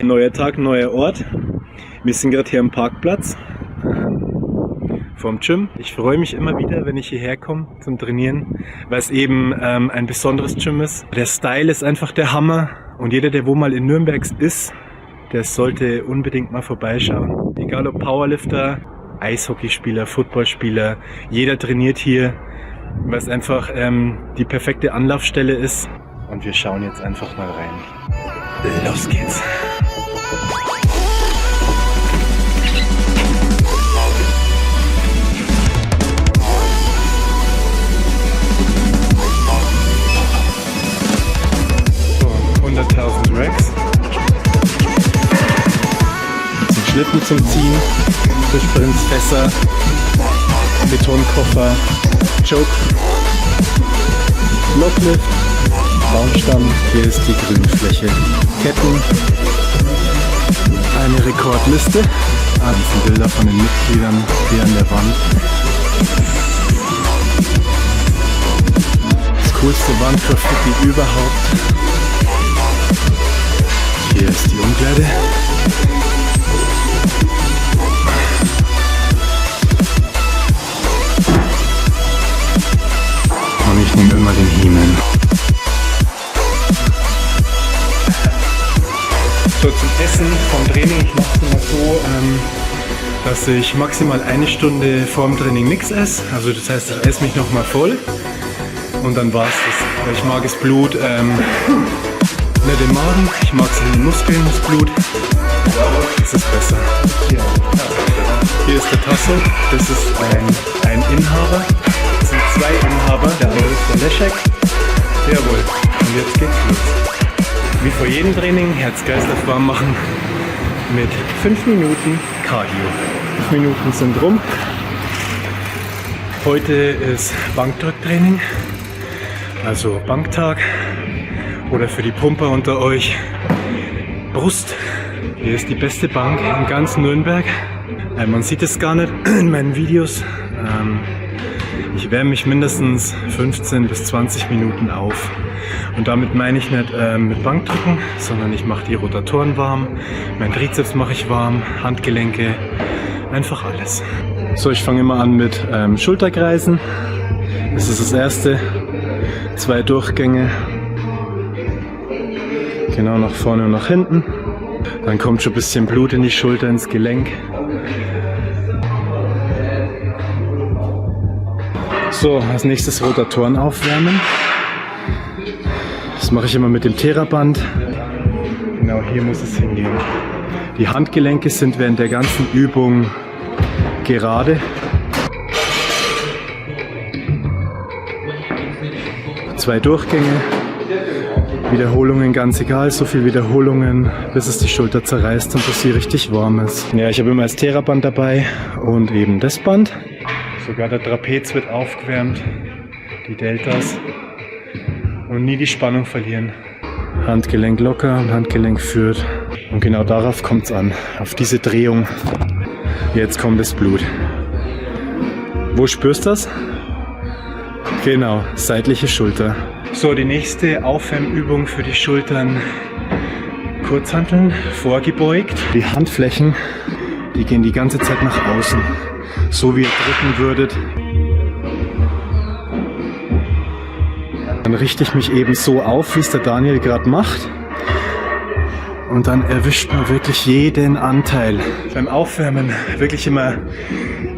Neuer Tag, neuer Ort. Wir sind gerade hier am Parkplatz vom Gym. Ich freue mich immer wieder, wenn ich hierher komme zum Trainieren, weil es eben ein besonderes Gym ist. Der Style ist einfach der Hammer und jeder, der wo mal in Nürnberg ist, der sollte unbedingt mal vorbeischauen. Egal ob Powerlifter, Eishockeyspieler, Footballspieler, jeder trainiert hier, weil es einfach die perfekte Anlaufstelle ist. Und wir schauen jetzt einfach mal rein. Los geht's! So, 100.000 Racks. Zum Schlitten zum Ziehen, Sprints, Fässer, Betonkoffer, Choke, Blocklift, Baumstamm, hier ist die Grünfläche, Ketten, eine Rekordliste, das sind Bilder von den Mitgliedern hier an der Wand. Das coolste Wandgraffiti überhaupt. Hier ist die Umkleide. Und ich nehme immer den He-Man. So, zum Essen vom Training, ich mache es immer so, dass ich maximal eine Stunde vorm Training nichts esse. Also das heißt, ich esse mich nochmal voll und dann war es das. Weil ich mag das Blut nicht im Magen, ich mag es in den Muskeln, das Blut. Das ist besser. Hier ist der Tasso, das ist ein Inhaber. Das sind zwei Inhaber, der andere ist der Leszek. Jawohl, und jetzt geht's los. Wie vor jedem Training, Herz-Kreislauf warm machen mit 5 Minuten Cardio. 5 Minuten sind rum. Heute ist Bankdrücktraining, also Banktag oder für die Pumper unter euch Brust. Hier ist die beste Bank in ganz Nürnberg. Man sieht es gar nicht in meinen Videos. Ich wärme mich mindestens 15 bis 20 Minuten auf. Und damit meine ich nicht mit Bankdrücken, sondern ich mache die Rotatoren warm, mein Trizeps mache ich warm, Handgelenke, einfach alles. So, ich fange immer an mit Schulterkreisen. Das ist das erste. 2 Durchgänge. Genau nach vorne und nach hinten. Dann kommt schon ein bisschen Blut in die Schulter, ins Gelenk. So, als nächstes Rotatoren aufwärmen. Das mache ich immer mit dem Theraband. Genau hier muss es hingehen. Die Handgelenke sind während der ganzen Übung gerade. Zwei Durchgänge. Wiederholungen ganz egal, so viel Wiederholungen, bis es die Schulter zerreißt und bis sie richtig warm ist. Ja, ich habe immer das Theraband dabei und eben das Band. Sogar der Trapez wird aufgewärmt, die Deltas. Und nie die Spannung verlieren. Handgelenk locker und Handgelenk führt. Und genau darauf kommt es an, auf diese Drehung. Jetzt kommt das Blut. Wo spürst du das? Genau, seitliche Schulter. So, die nächste Aufwärmübung für die Schultern. Kurzhanteln, vorgebeugt. Die Handflächen, die gehen die ganze Zeit nach außen. So wie ihr drücken würdet. Dann richte ich mich eben so auf, wie es der Daniel gerade macht. Und dann erwischt man wirklich jeden Anteil. Beim Aufwärmen wirklich immer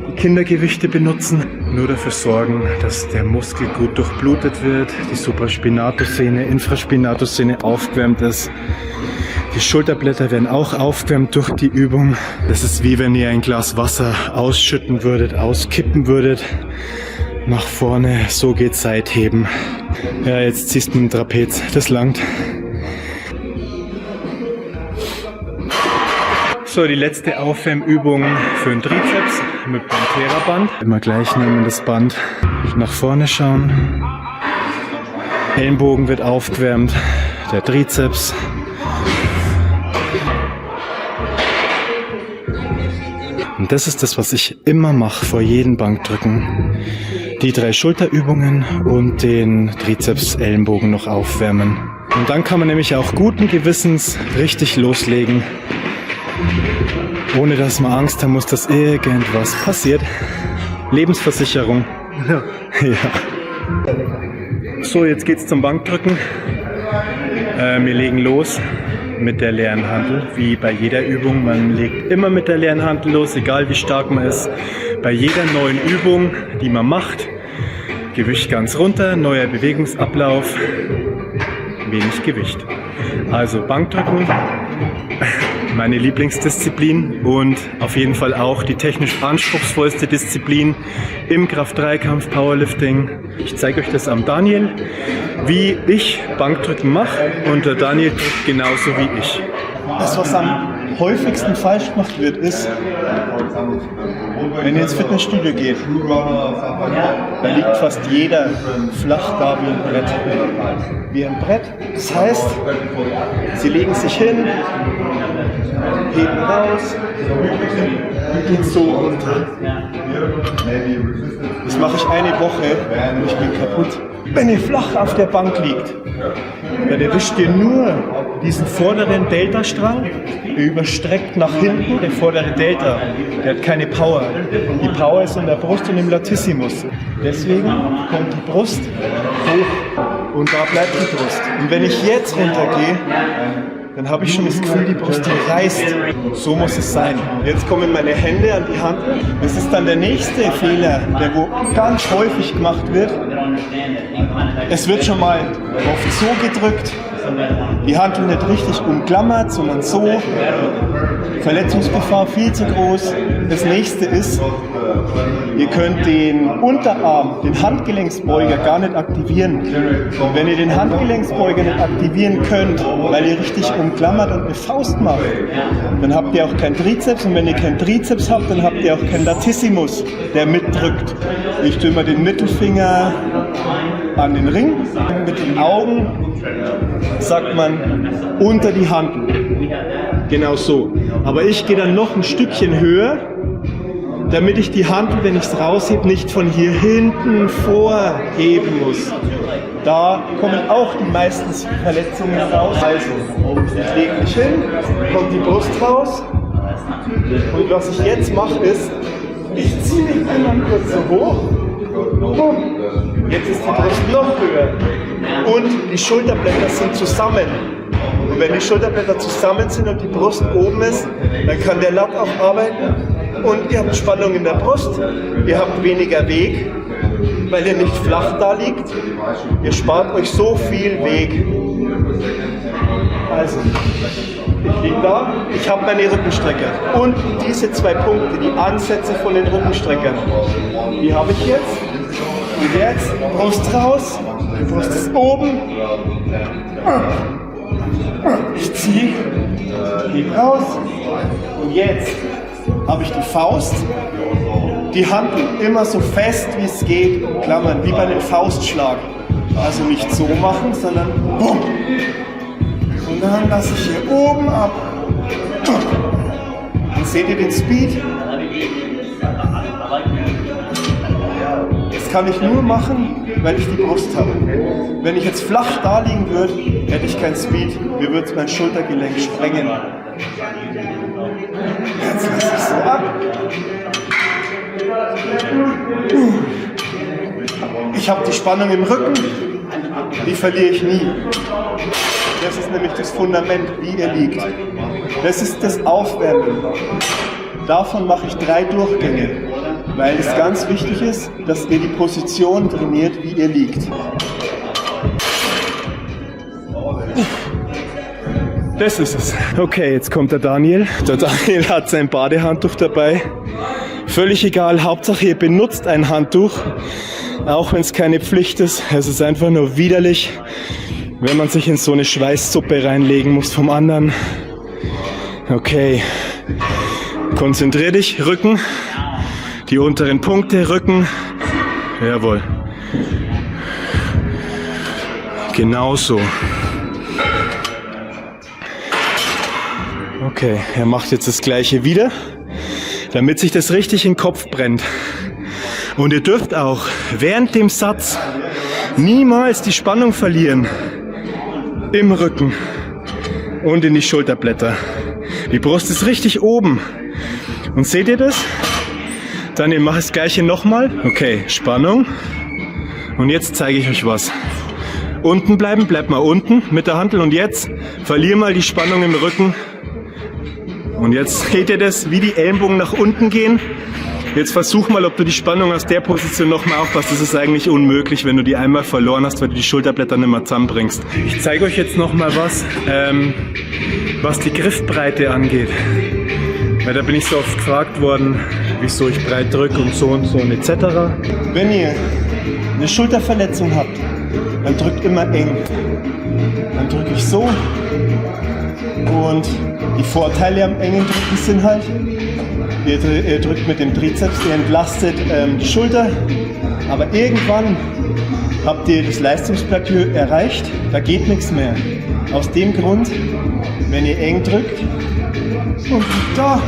die Kindergewichte benutzen. Nur dafür sorgen, dass der Muskel gut durchblutet wird. Die Supraspinatus-Sehne, Infraspinatus-Sehne aufgewärmt ist. Die Schulterblätter werden auch aufgewärmt durch die Übung. Das ist wie wenn ihr ein Glas Wasser ausschütten würdet, auskippen würdet. Nach vorne, so geht Seitheben. Ja, jetzt ziehst du mit dem Trapez, das langt. So, die letzte Aufwärmübung für den Trizeps mit dem Theraband. Immer gleich nehmen, das Band nach vorne schauen. Ellenbogen wird aufgewärmt, der Trizeps. Und das ist das, was ich immer mache vor jedem Bankdrücken. Die 3 Schulterübungen und den Trizeps-Ellenbogen noch aufwärmen. Und dann kann man nämlich auch guten Gewissens richtig loslegen, ohne dass man Angst haben muss, dass irgendwas passiert. Lebensversicherung. Ja. Ja. So, jetzt geht's zum Bankdrücken. Wir legen los mit der leeren Hantel, wie bei jeder Übung. Man legt immer mit der leeren Hantel los, egal wie stark man ist. Bei jeder neuen Übung, die man macht, Gewicht ganz runter, neuer Bewegungsablauf, wenig Gewicht. Also Bankdrücken, meine Lieblingsdisziplin und auf jeden Fall auch die technisch anspruchsvollste Disziplin im Kraft-3-Kampf Powerlifting. Ich zeige euch das am Daniel, wie ich Bankdrücken mache, und der Daniel drückt genauso wie ich. Das, was am häufigsten falsch gemacht wird, ist, wenn ihr ins Fitnessstudio geht, da liegt fast jeder flach da wie ein Brett. Wie ein Brett. Das heißt, sie legen sich hin, heben raus, gehen so runter. Das mache ich eine Woche und ich bin kaputt. Wenn ihr flach auf der Bank liegt, dann erwischt ihr nur diesen vorderen Delta-Strang, der überstreckt nach hinten. Der vordere Delta, der hat keine Power. Die Power ist in der Brust und im Latissimus. Deswegen kommt die Brust hoch und da bleibt die Brust. Und wenn ich jetzt runtergehe, dann habe ich schon das Gefühl, die Brust reißt. So muss es sein. Jetzt kommen meine Hände an die Hand. Das ist dann der nächste Fehler, der wo ganz häufig gemacht wird. Es wird schon mal oft so gedrückt, die Hantel nicht richtig umklammert, sondern so. Verletzungsgefahr viel zu groß. Das nächste ist, ihr könnt den Unterarm, den Handgelenksbeuger gar nicht aktivieren. Und wenn ihr den Handgelenksbeuger nicht aktivieren könnt, weil ihr richtig umklammert und eine Faust macht, dann habt ihr auch keinen Trizeps. Und wenn ihr keinen Trizeps habt, dann habt ihr auch keinen Latissimus, der mitdrückt. Ich tue immer den Mittelfinger an den Ring. Mit den Augen sagt man unter die Hantel. Genau so. Aber ich gehe dann noch ein Stückchen höher, damit ich die Hantel, wenn ich es raushebe, nicht von hier hinten vorheben muss. Da kommen auch die meisten Verletzungen raus. Also, ich lege mich hin, kommt die Brust raus. Und was ich jetzt mache ist, ich ziehe mich einmal kurz so hoch. Jetzt ist die Brust noch höher. Und die Schulterblätter sind zusammen. Und wenn die Schulterblätter zusammen sind und die Brust oben ist, dann kann der Lat auch arbeiten. Und ihr habt Spannung in der Brust, ihr habt weniger Weg, weil ihr nicht flach da liegt. Ihr spart euch so viel Weg. Also, ich liege da, ich habe meine Rückenstrecker. Und diese zwei Punkte, die Ansätze von den Rückenstreckern, die habe ich jetzt. Und jetzt Brust raus, die Brust ist oben. Ich ziehe, gebe raus. Und jetzt habe ich die Faust, die Hantel immer so fest wie es geht umklammern, wie bei einem Faustschlag. Also nicht so machen, sondern bumm. Und dann lasse ich hier oben ab. Dann seht ihr den Speed. Das kann ich nur machen, weil ich die Brust habe. Wenn ich jetzt flach da liegen würde, hätte ich keinen Speed. Mir würde mein Schultergelenk sprengen. Jetzt lasse ich so ab. Ich habe die Spannung im Rücken, die verliere ich nie. Das ist nämlich das Fundament, wie ihr liegt. Das ist das Aufwärmen. Davon mache ich 3 Durchgänge, weil es ganz wichtig ist, dass ihr die Position trainiert, wie ihr liegt. Das ist es. Okay, jetzt kommt der Daniel. Der Daniel hat sein Badehandtuch dabei. Völlig egal, Hauptsache ihr benutzt ein Handtuch, auch wenn es keine Pflicht ist. Es ist einfach nur widerlich, wenn man sich in so eine Schweißsuppe reinlegen muss vom anderen. Okay, konzentrier dich, Rücken, die unteren Punkte, Rücken, jawohl, genauso. Okay, er macht jetzt das gleiche wieder, damit sich das richtig in den Kopf brennt. Und ihr dürft auch während dem Satz niemals die Spannung verlieren. im Rücken und in die Schulterblätter. Die Brust ist richtig oben. Und seht ihr das? Dann mache ich das gleiche nochmal. Okay, Spannung. Und jetzt zeige ich euch was. Unten bleiben, bleibt mal unten mit der Hantel. Und jetzt verlier mal die Spannung im Rücken. Und jetzt seht ihr das, wie die Ellenbogen nach unten gehen. Jetzt versuch mal, ob du die Spannung aus der Position nochmal aufpasst. Das ist eigentlich unmöglich, wenn du die einmal verloren hast, weil du die Schulterblätter nicht mehr zusammenbringst. Ich zeige euch jetzt nochmal was die Griffbreite angeht. Weil da bin ich so oft gefragt worden, wieso ich breit drücke und so und etc. Wenn ihr eine Schulterverletzung habt, dann drückt immer eng. Dann drücke ich so. Und die Vorteile am engen Drücken sind halt, ihr drückt mit dem Trizeps, ihr entlastet die Schulter, aber irgendwann habt ihr das Leistungsplateau erreicht, da geht nichts mehr. Aus dem Grund, wenn ihr eng drückt und da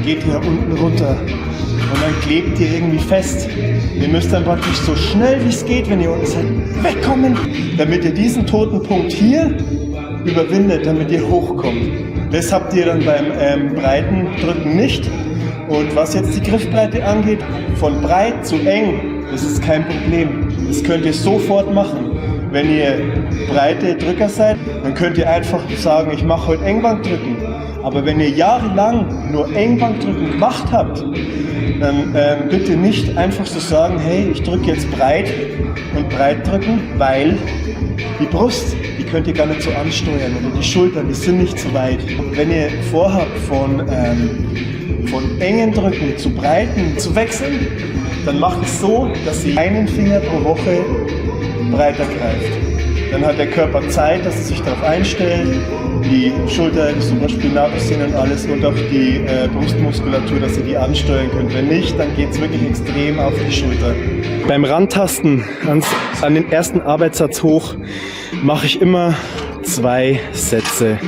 geht ihr unten runter und dann klebt ihr irgendwie fest. Ihr müsst dann praktisch so schnell wie es geht, wenn ihr unten seid, wegkommen, damit ihr diesen toten Punkt hier überwindet, damit ihr hochkommt. Das habt ihr dann beim breiten Drücken nicht. Und was jetzt die Griffbreite angeht, von breit zu eng, das ist kein Problem. Das könnt ihr sofort machen. Wenn ihr breite Drücker seid, dann könnt ihr einfach sagen, ich mache heute Engbankdrücken. Aber wenn ihr jahrelang nur Engbankdrücken gemacht habt, dann bitte nicht einfach so sagen, hey, ich drücke jetzt breit und breit drücken, weil die Brust, die könnt ihr gar nicht so ansteuern oder die Schultern, die sind nicht so weit. Wenn ihr vorhabt, von engen Drücken zu breiten zu wechseln, dann macht es so, dass ihr einen Finger pro Woche breiter greift. Dann hat der Körper Zeit, dass er sich darauf einstellt, die Schulter, die Supraspinatus und alles und auch die Brustmuskulatur, dass ihr die ansteuern könnt. Wenn nicht, dann geht es wirklich extrem auf die Schulter. Beim Rantasten an den ersten Arbeitssatz hoch mache ich immer 2 Sätze.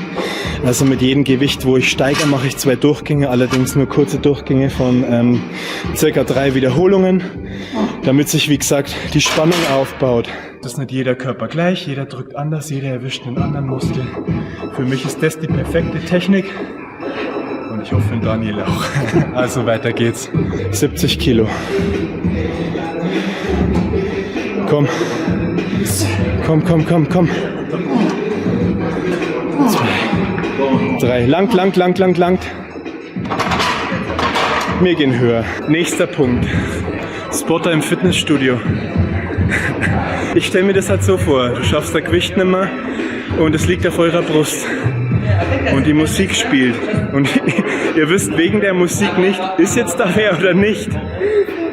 Also mit jedem Gewicht, wo ich steigere, mache ich 2 Durchgänge, allerdings nur kurze Durchgänge von circa 3 Wiederholungen, damit sich, wie gesagt, die Spannung aufbaut. Das ist nicht jeder Körper gleich, jeder drückt anders, jeder erwischt einen anderen Muskel. Für mich ist das die perfekte Technik und ich hoffe für Daniel auch. Also weiter geht's. 70 Kilo. Komm. Komm, komm, komm, komm. 2, 3. Langt, langt, langt, langt, langt. Wir gehen höher. Nächster Punkt. Spotter im Fitnessstudio. Ich stelle mir das halt so vor, du schaffst das Gewicht nicht mehr und es liegt auf eurer Brust und die Musik spielt und ihr wisst wegen der Musik nicht, ist jetzt da wer oder nicht.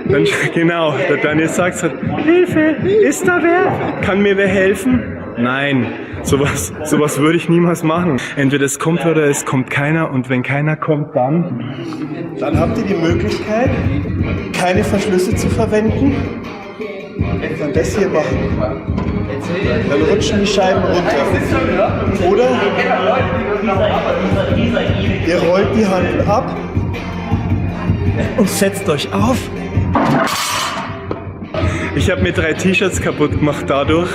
Dann, genau, dann ihr sagt halt, Hilfe, ist da wer? Kann mir wer helfen? Nein, sowas würde ich niemals machen. Entweder es kommt oder es kommt keiner und wenn keiner kommt, dann habt ihr die Möglichkeit, keine Verschlüsse zu verwenden. Dann das hier machen. Dann rutschen die Scheiben runter. Oder ihr rollt die Hand ab und setzt euch auf. Ich habe mir 3 T-Shirts kaputt gemacht dadurch.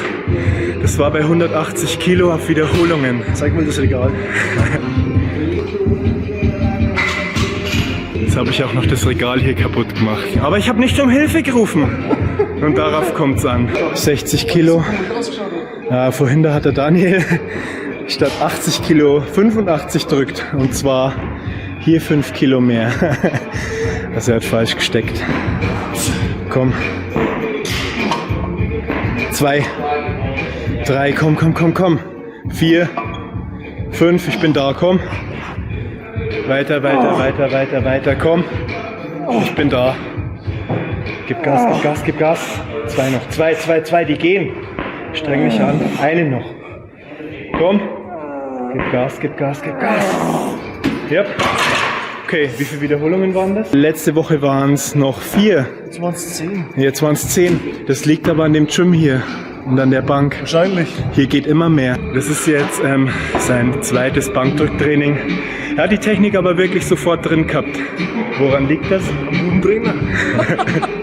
Das war bei 180 Kilo auf Wiederholungen. Zeig mal das Regal. Jetzt habe ich auch noch das Regal hier kaputt gemacht. Aber ich habe nicht um Hilfe gerufen. Und darauf kommt es an. 60 Kilo. Vorhin da hat der Daniel statt 80 Kilo 85 drückt. Und zwar hier 5 Kilo mehr. Also er hat falsch gesteckt. Komm. 2, 3, komm, komm, komm, komm. 4, 5, ich bin da, komm. Weiter, weiter, weiter, weiter, weiter, komm. Ich bin da. Gib Gas, gib Gas, gib Gas. 2 noch. 2, 2, 2, die gehen. Streng mich an. Eine noch. Komm. Gib Gas, gib Gas, gib Gas. Yep. Okay, wie viele Wiederholungen waren das? Letzte Woche waren es noch 4. Jetzt waren es 10. Jetzt waren es 10. Das liegt aber an dem Gym hier und an der Bank. Wahrscheinlich. Hier geht immer mehr. Das ist jetzt sein zweites Bankdrücktraining. Er hat die Technik aber wirklich sofort drin gehabt. Woran liegt das? Guten Trainer.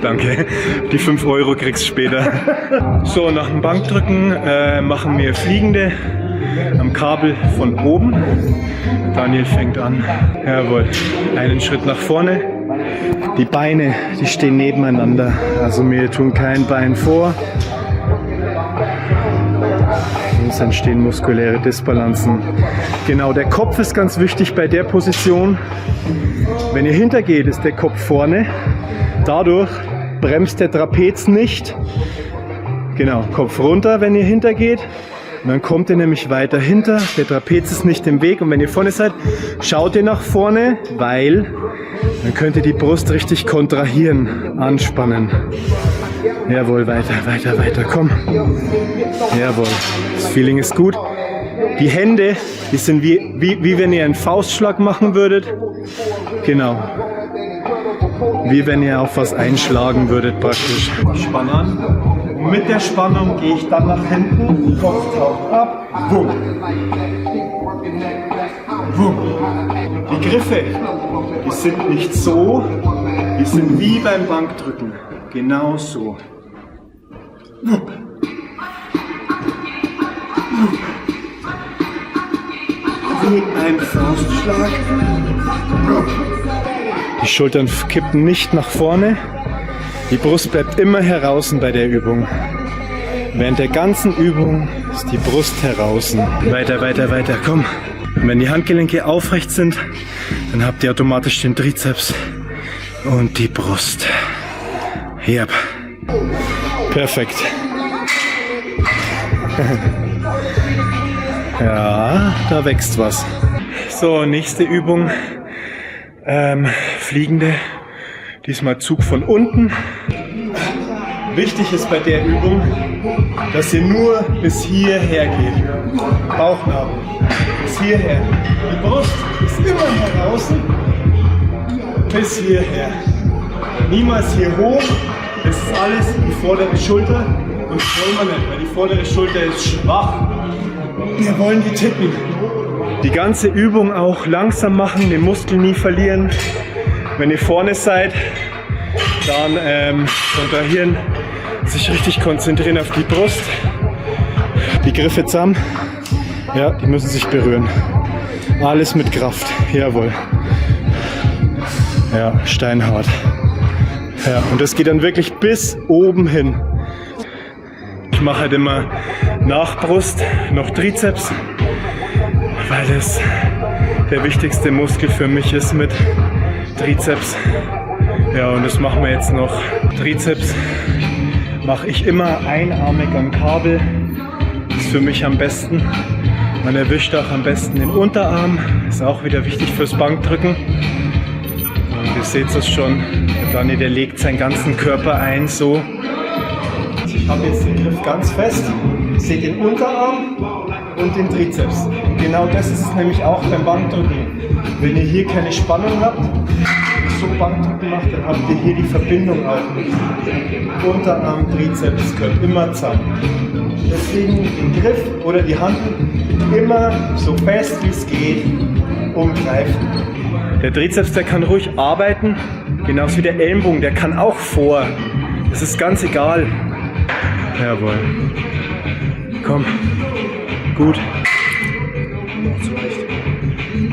Danke. Die 5 Euro kriegst du später. So, nach dem Bankdrücken machen wir fliegende am Kabel von oben. Daniel fängt an. Jawohl. Einen Schritt nach vorne. Die Beine, die stehen nebeneinander. Also wir tun kein Bein vor. Es entstehen muskuläre Disbalancen. Genau, der Kopf ist ganz wichtig bei der Position. Wenn ihr hintergeht, ist der Kopf vorne. Dadurch bremst der Trapez nicht. Genau, Kopf runter, wenn ihr hintergeht. Und dann kommt ihr nämlich weiter hinter. Der Trapez ist nicht im Weg. Und wenn ihr vorne seid, schaut ihr nach vorne, weil dann könnt ihr die Brust richtig kontrahieren, anspannen. Jawohl, weiter, weiter, weiter, komm. Jawohl, das Feeling ist gut. Die Hände, die sind wie wenn ihr einen Faustschlag machen würdet. Genau. Wie wenn ihr auf was einschlagen würdet praktisch. Spann an. Und mit der Spannung gehe ich dann nach hinten. Kopf taucht ab. Wumm. Wumm. Die Griffe, die sind nicht so, die sind wie beim Bankdrücken. Genau so. Wumm. Wie ein Faustschlag. Die Schultern kippen nicht nach vorne. Die Brust bleibt immer heraus bei der Übung. Während der ganzen Übung ist die Brust heraus. Weiter, weiter, weiter, komm. Und wenn die Handgelenke aufrecht sind, dann habt ihr automatisch den Trizeps und die Brust. Yep. Perfekt. Ja, da wächst was. So, nächste Übung. Fliegende. Diesmal Zug von unten. Wichtig ist bei der Übung, dass ihr nur bis hierher geht. Bauchnabel. Bis hierher. Die Brust ist immer heraus. Bis hierher. Niemals hier hoch. Das ist alles die vordere Schulter. Und das wollen wir nicht, weil die vordere Schulter ist schwach. Wir wollen die tippen. Die ganze Übung auch langsam machen, den Muskel nie verlieren. Wenn ihr vorne seid, dann kontrahieren, sich richtig konzentrieren auf die Brust. Die Griffe zusammen, ja, die müssen sich berühren. Alles mit Kraft, jawohl. Ja, steinhart. Ja, und das geht dann wirklich bis oben hin. Ich mache halt immer nach Brust noch Trizeps, weil das der wichtigste Muskel für mich ist mit Trizeps. Ja, und das machen wir jetzt noch. Trizeps mache ich immer einarmig am Kabel. Das ist für mich am besten. Man erwischt auch am besten den Unterarm. Ist auch wieder wichtig fürs Bankdrücken. Und ihr seht es schon. Dani, der legt seinen ganzen Körper ein, so. Ich habe jetzt den Griff ganz fest. Ihr seht den Unterarm und den Trizeps. Genau das ist es nämlich auch beim Bankdrücken. Wenn ihr hier keine Spannung habt, so Bankdrücken macht, dann habt ihr hier die Verbindung auch nicht. Unterarm, Trizeps gehört immer zusammen. Deswegen den Griff oder die Hand immer so fest wie es geht umgreifen. Der Trizeps, der kann ruhig arbeiten, genauso wie der Ellenbogen, der kann auch vor. Das ist ganz egal. Jawohl. Komm. Gut.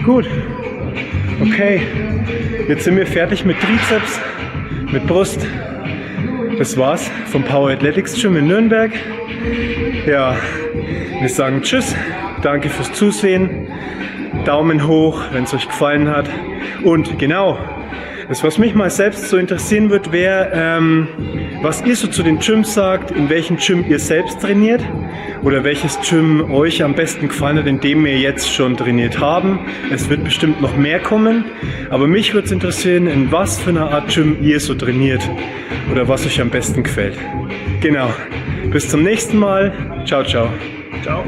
Gut. Okay. Jetzt sind wir fertig mit Trizeps, mit Brust. Das war's vom Power Athletics Gym in Nürnberg. Ja, wir sagen Tschüss. Danke fürs Zusehen. Daumen hoch, wenn es euch gefallen hat. Und genau, das, was mich mal selbst so interessieren wird, wäre, was ihr so zu den Gyms sagt, in welchem Gym ihr selbst trainiert oder welches Gym euch am besten gefallen hat, in dem wir jetzt schon trainiert haben. Es wird bestimmt noch mehr kommen, aber mich würde es interessieren, in was für einer Art Gym ihr so trainiert oder was euch am besten gefällt. Genau, bis zum nächsten Mal. Ciao, ciao. Ciao.